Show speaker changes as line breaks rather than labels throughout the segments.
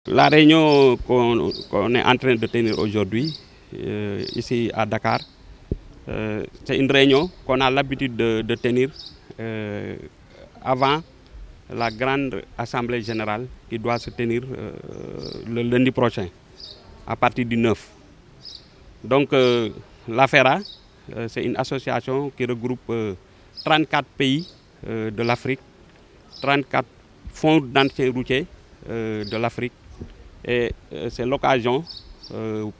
La réunion qu'on est en train de tenir aujourd'hui, ici à Dakar, c'est une réunion qu'on a l'habitude de tenir avant la grande assemblée générale qui doit se tenir le lundi prochain, à partir du 9. Donc l'AFERA, c'est une association qui regroupe 34 pays de l'Afrique, 34 fonds d'entretien routier de l'Afrique. Et c'est l'occasion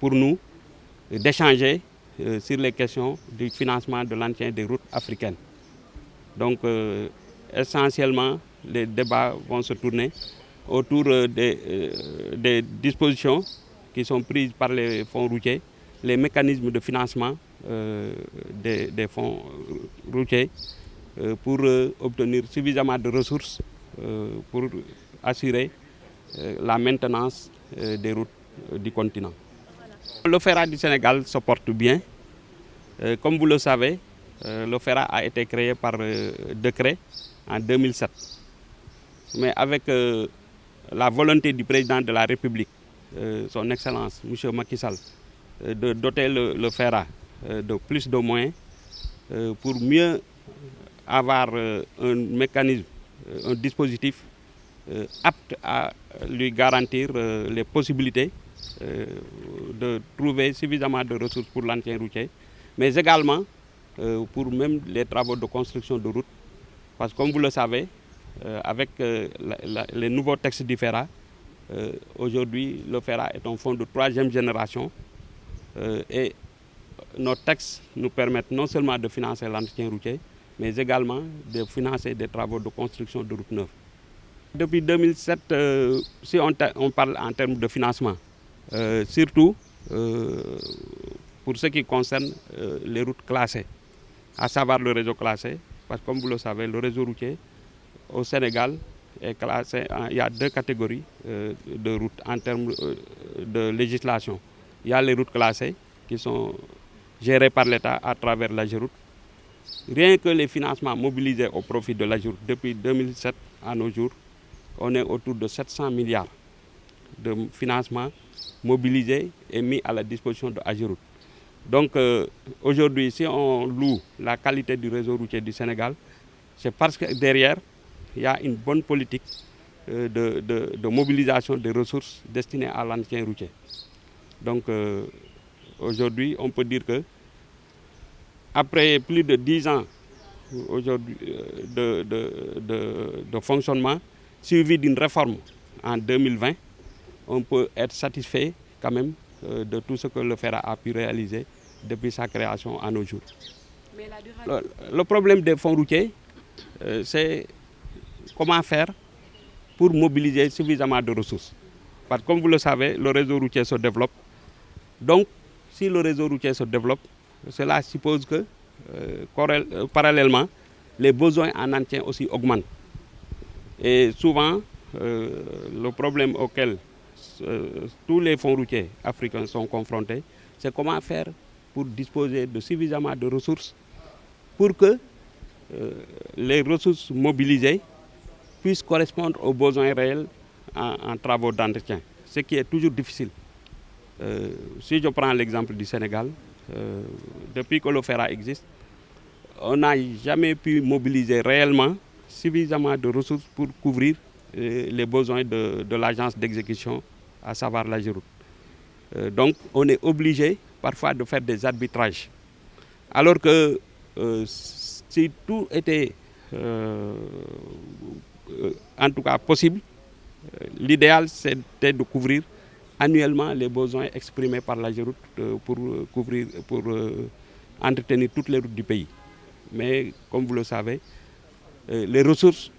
pour nous d'échanger sur les questions du financement de l'entretien des routes africaines. Donc essentiellement, les débats vont se tourner autour des dispositions qui sont prises par les fonds routiers, les mécanismes de financement des fonds routiers pour obtenir suffisamment de ressources pour assurer la maintenance des routes du continent. Le FERA du Sénégal se porte bien. Comme vous le savez, le FERA a été créé par décret en 2007. Mais avec la volonté du président de la République, son Excellence, M. Macky Sall, de doter le FERA de plus de moyens pour mieux avoir un mécanisme, un dispositif apte à lui garantir les possibilités de trouver suffisamment de ressources pour l'entretien routier, mais également pour même les travaux de construction de routes. Parce que comme vous le savez, avec les nouveaux textes du FERA, aujourd'hui le FERA est un fonds de 3e génération et nos textes nous permettent non seulement de financer l'entretien routier, mais également de financer des travaux de construction de routes neuves. Depuis 2007, si on parle en termes de financement, surtout pour ce qui concerne les routes classées, à savoir le réseau classé, parce que comme vous le savez, le réseau routier au Sénégal est classé, il y a 2 catégories de routes en termes de législation. Il y a les routes classées qui sont gérées par l'État à travers l'AGEROUTE. Rien que les financements mobilisés au profit de l'AGEROUTE depuis 2007 à nos jours, on est autour de 700 milliards de financements mobilisés et mis à la disposition de AGEROUTE. Donc aujourd'hui, si on loue la qualité du réseau routier du Sénégal, c'est parce que derrière, il y a une bonne politique de mobilisation des ressources destinées à l'entretien routier. Donc aujourd'hui, on peut dire que après plus de 10 ans aujourd'hui, de fonctionnement, suivi d'une réforme en 2020, on peut être satisfait quand même de tout ce que le FERA a pu réaliser depuis sa création à nos jours. Mais le problème des fonds routiers, c'est comment faire pour mobiliser suffisamment de ressources. Parce que comme vous le savez, le réseau routier se développe. Donc, si le réseau routier se développe, cela suppose que parallèlement, les besoins en entretien aussi augmentent. Et souvent, le problème auquel tous les fonds routiers africains sont confrontés, c'est comment faire pour disposer de suffisamment de ressources pour que les ressources mobilisées puissent correspondre aux besoins réels en travaux d'entretien, ce qui est toujours difficile. Si je prends l'exemple du Sénégal, depuis que le FERA existe, on n'a jamais pu mobiliser réellement suffisamment de ressources pour couvrir les besoins de l'agence d'exécution, à savoir l'AGEROUTE. Donc on est obligé parfois de faire des arbitrages. Alors que si tout était en tout cas possible, l'idéal c'était de couvrir annuellement les besoins exprimés par l'AGEROUTE pour entretenir toutes les routes du pays. Mais comme vous le savez, les ressources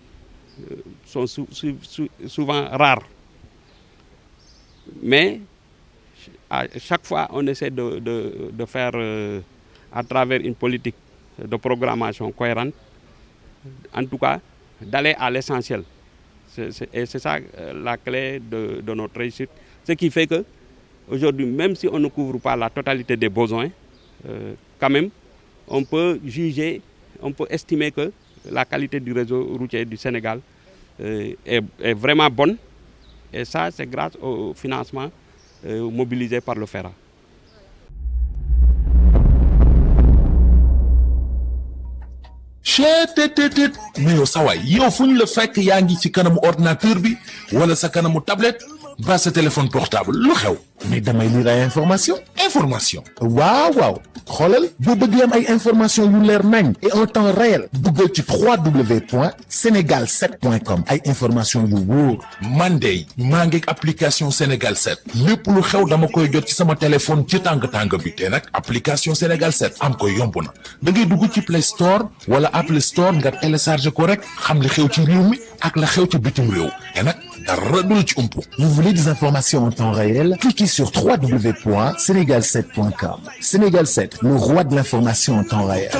sont souvent rares. Mais à chaque fois, on essaie de faire, à travers une politique de programmation cohérente, en tout cas, d'aller à l'essentiel. Et c'est ça la clé de notre réussite. Ce qui fait que aujourd'hui, même si on ne couvre pas la totalité des besoins, quand même, on peut juger, on peut estimer que la qualité du réseau routier du Sénégal est vraiment bonne Et ça, c'est grâce au financement mobilisé par le FERA.
cheetetetet mais yow sawaay yow fu ñu la fekk yaa ngi ci kanamu ordinateur bi wala sa kanamu tablette ba sa téléphone portable lu xew mais damay lire ay information waaw xoolal boo bëgg am ay information yu leer nañ et en temps réel duggal ci www.senegal7.com ay information yu wóor man de maa ngi application Sénégal 7 lépp lu xew dama koy jot ci sama téléphone ci tàng bi te nag application Sénégal 7 am ko yomb na da ngay dugg ci Play Store wala Apple Store nga télécharge ko rek xam li xew ci réew mi ak la xew ci bitim réew te nag dara du la ci umpu. Vous voulez des informations en temps réel? Cliquez sur www.senegal7.com. Sénégal 7, le roi de l'information en temps réel.